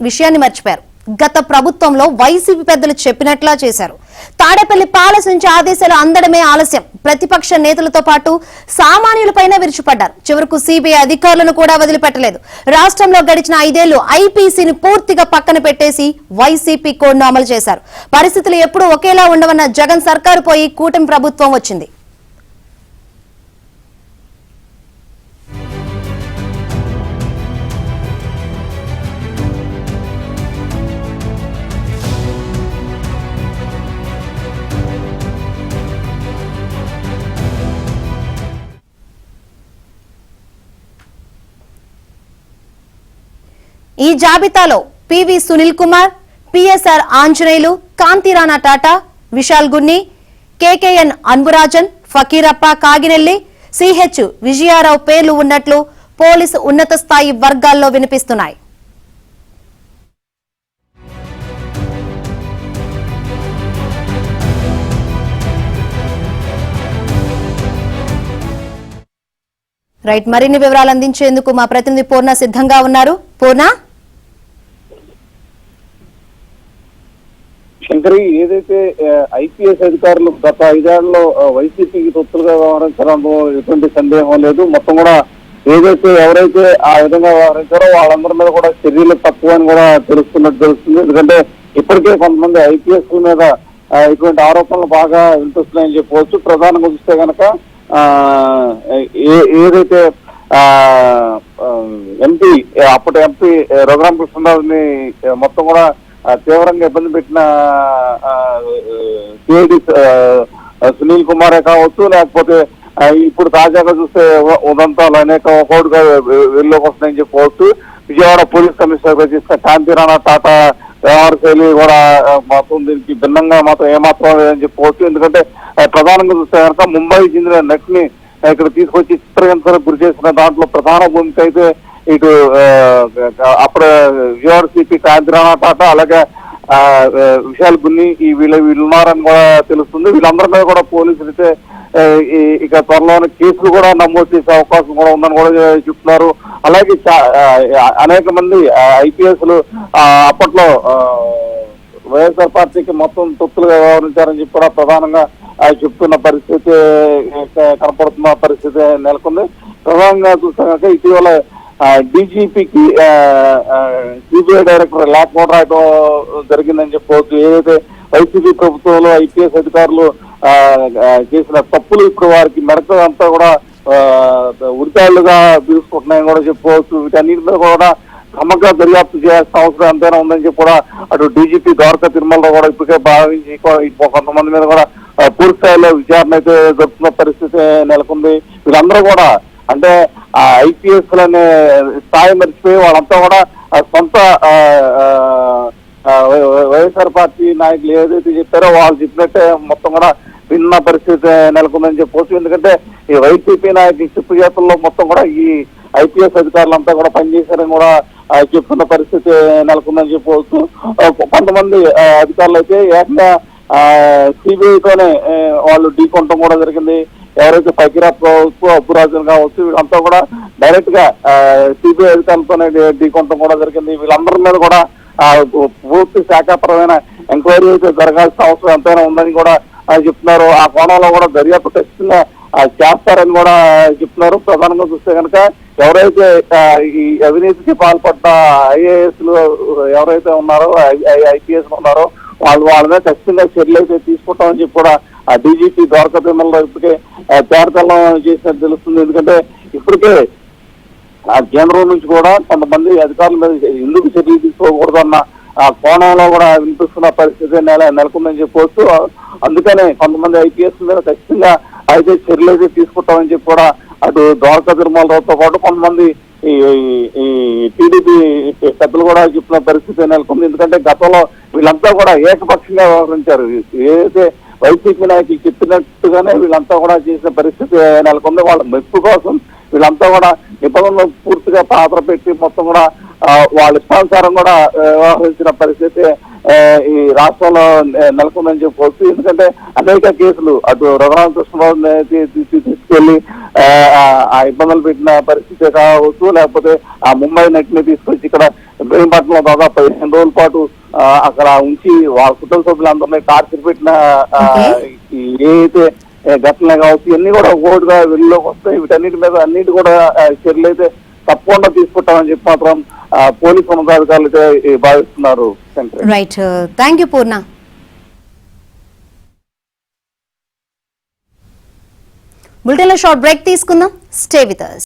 విషయాన్ని మర్చిపోయారు. గత ప్రభుత్వంలో వైసీపీ పెద్దలు చెప్పినట్లా చేశారు. తాడేపల్లి ప్యాలెస్ నుంచి ఆదేశాలు అందడమే ఆలస్యం. ప్రతిపక్ష నేతలతో పాటు సామాన్యులపైన విరుచుపడ్డారు. చివరకు సిబిఐ అధికారులను కూడా వదిలిపెట్టలేదు. రాష్ట్రంలో గడిచిన 5 ఏళ్లు ఐపీసీని పూర్తిగా పక్కన పెట్టేసి వైసీపీ కోడ్ను అమలు చేశారు. పరిస్థితులు ఎప్పుడూ ఒకేలా ఉండవన్న జగన్ సర్కారు పోయి కూటమి ప్రభుత్వం వచ్చింది. ఈ జాబితాలో PV Sunil Kumar, PSR Anjaneyulu, Kanthi Rana Tata, Vishal Gunni, KKN Anburajan, Fakirappa Kaginelli, CH Vijaya Rao పేర్లు ఉన్నట్లు పోలీసు ఉన్నత స్థాయి వర్గాల్లో వినిపిస్తున్నాయి. రైట్, మరిన్ని వివరాలు అందించేందుకు మా ప్రతినిధి పూర్ణ సిద్ధంగా ఉన్నారు. పూర్ణ, శంకరి, ఏదైతే ఐపీఎస్ అధికారులు గత 5 ఏళ్లలో వైసీపీకి తొత్తులుగా వ్యవహరించడంలో ఎటువంటి సందేహం లేదు. మొత్తం కూడా ఏదైతే ఎవరైతే ఆ విధంగా వ్యవహరించారో వాళ్ళందరి మీద కూడా చర్యలు తక్కువ అని కూడా తెలుస్తుంది. ఎందుకంటే ఇప్పటికే కొంతమంది ఐపీఎస్ మీద ఇటువంటి ఆరోపణలు బాగా వినిపిస్తున్నాయని చెప్పవచ్చు. ప్రధానంగా చూస్తే కనుక ఏదైతే అప్పటి ఎంపీ రఘురామకృష్ణరావుని మొత్తం కూడా తీవ్రంగా ఇబ్బంది పెట్టిన సిఐడి సునీల్ కుమారే కావచ్చు, లేకపోతే ఇప్పుడు తాజాగా చూస్తే ఉదంతాలు అనేక ఒకటిగా వెలుగులోకి వస్తున్నాయని చెప్పవచ్చు. విజయవాడ పోలీస్ కమిషనర్ చేసిన కాంతిరాణా టాటా వ్యవహార శైలి కూడా మాత్రం దీనికి భిన్నంగా మాత్రం ఏమాత్రం లేదని చెప్పవచ్చు. ఎందుకంటే ప్రధానంగా చూస్తే కనుక ముంబై చెందిన నట్ ని ఇక్కడ తీసుకొచ్చి చిత్రహింసలకు గురి చేసిన దాంట్లో ప్రధాన భూమిక అయితే ఇటు అప్పుడు విజయవాడ సిపి కాంతిరాణా టాటా, అలాగే విశాల్ గున్ని వీళ్ళు ఉన్నారని కూడా తెలుస్తుంది. వీళ్ళందరి మీద కూడా పోలీసులు అయితే ఇక త్వరలోనే కేసులు కూడా నమోదు చేసే అవకాశం కూడా ఉందని కూడా చెప్తున్నారు. అలాగే అనేక మంది ఐపీఎస్లు అప్పట్లో వైఎస్ఆర్ పార్టీకి మొత్తం తొత్తులుగా వ్యవహరించారని చెప్పి కూడా ప్రధానంగా చెప్తున్న పరిస్థితి కనపడుతున్న పరిస్థితి నెలకొంది. ప్రధానంగా చూస్తే కనుక ఇటీవల డీజీపీకి సిబిఐ డైరెక్టర్ లేఖ కూడా రాయడం జరిగిందని చెప్పవచ్చు. ఏదైతే వైసీపీ ప్రభుత్వంలో ఐపీఎస్ అధికారులు చేసిన తప్పులు ఇప్పుడు వారికి మెడక అంతా కూడా ఉరితాళ్లుగా తీసుకుంటున్నాయని కూడా చెప్పుకోవచ్చు. వీటన్నిటి మీద కూడా సమగ్ర దర్యాప్తు చేయాల్సిన అవసరం ఎంతైనా ఉందని చెప్పి కూడా అటు డీజీపీ ద్వారకా తిరుమలలో కూడా ఇప్పటికే భావించి కొంతమంది మీద కూడా పూర్తి స్థాయిలో విచారణ అయితే జరుపుతున్న పరిస్థితి నెలకొంది. వీళ్ళందరూ కూడా అంటే ఐపీఎస్ అనే స్థాయి మర్చిపోయి వాళ్ళంతా కూడా సొంత వైఎస్ఆర్ పార్టీ నాయకులు ఏదైతే చెప్పారో వాళ్ళు చెప్పినట్టే మొత్తం కూడా భిన్న పరిస్థితి నెలకొందని చెప్పవచ్చు. ఎందుకంటే ఈ వైసీపీ నాయకుల చెప్పు చేతుల్లో మొత్తం కూడా ఈ ఐపీఎస్ అధికారులంతా కూడా పనిచేశారని కూడా చెప్తున్న పరిస్థితి నెలకొందని చెప్పవచ్చు. కొంతమంది అధికారులు అయితే ఏకంగా సిబిఐతోనే వాళ్ళు ఢీకొనడం కూడా జరిగింది. ఎవరైతే ఫకీరప్ప కావచ్చు, అబ్బురాజన్ కావచ్చు, వీళ్ళంతా కూడా డైరెక్ట్ గా సిబిఐ అధికారులతోనే ఢీకొనడం కూడా జరిగింది. వీళ్ళందరి మీద కూడా పూర్తి శాఖాపరమైన ఎంక్వైరీ అయితే జరగాల్సిన అవసరం ఎంతైనా ఉందని కూడా చెప్తున్నారు. ఆ కోణంలో కూడా దర్యాప్తు ఖచ్చితంగా చేస్తారని కూడా చెప్తున్నారు. ప్రధానంగా చూస్తే కనుక ఎవరైతే ఈ అవినీతికి పాల్పడ్డ ఐఏఎస్లు ఎవరైతే ఉన్నారో ఐపీఎస్ ఉన్నారో వాళ్ళ మీద ఖచ్చితంగా చర్యలు అయితే తీసుకుంటామని చెప్పి కూడా ఆ డీజీపీ ద్వారకా తిరుమలలో ఇప్పటికే తేరతెల్లం చేసినట్టు తెలుస్తుంది. ఎందుకంటే ఇప్పటికే ఆ కేంద్రం నుంచి కూడా కొంతమంది అధికారుల మీద ఎందుకు చర్యలు తీసుకోకూడదన్న ఆ కోణంలో కూడా వినిపిస్తున్న పరిస్థితి నెలకొందని చెప్పవచ్చు. అందుకనే కొంతమంది ఐపీఎస్ మీద ఖచ్చితంగా అయితే చర్యలు అయితే తీసుకుంటామని చెప్పి కూడా అటు ద్వారకా తిరుమలతో పాటు కొంతమంది ఈ టీడీపీ పెద్దలు కూడా చెప్పిన పరిస్థితి నెలకొంది. ఎందుకంటే గతంలో వీళ్ళంతా కూడా ఏకపక్షంగా వ్యవహరించారు. ఏదైతే వైసీపీ నాయకులు చెప్పినట్టుగానే వీళ్ళంతా కూడా చేసిన పరిస్థితి నెలకొంది. వాళ్ళ మెప్పు కోసం వీళ్ళంతా కూడా నిబంధనలు పూర్తిగా పాత్ర పెట్టి మొత్తం కూడా వాళ్ళ ఇష్టానుసారం కూడా వ్యవహరించిన పరిస్థితి ఈ రాష్ట్రంలో నెలకొందని చెప్పవచ్చు. ఎందుకంటే అనేక కేసులు అటు రఘురామకృష్ణరావు తీసుకెళ్లి ఆ ఇబ్బందులు పెట్టిన పరిస్థితి కావచ్చు, లేకపోతే ఆ ముంబై నటిని తీసుకొచ్చి ఇక్కడ ఇబ్రహీంపట్నంలో దాదాపు 15 రోజుల పాటు అక్కడ ఉంచి వాళ్ళ కుటుంబ సభ్యులందరినీ టార్చర్ పెట్టిన ఏదైతే ఘటనలు కావచ్చు ఇవన్నీ కూడా ఓటుగా వెలుగులోకి వస్తాయి. వీటన్నిటి మీద అన్నిటి కూడా చర్యలు అయితే తప్పకుండా తీసుకుంటామని చెప్పి మాత్రం పోలీసు ఉన్నతాధికారులు అయితే భావిస్తున్నారు. రైట్, థ్యాంక్ యూ పూర్ణ. బులెటిన్లో షార్ట్ బ్రేక్ తీసుకుందాం. Stay with us.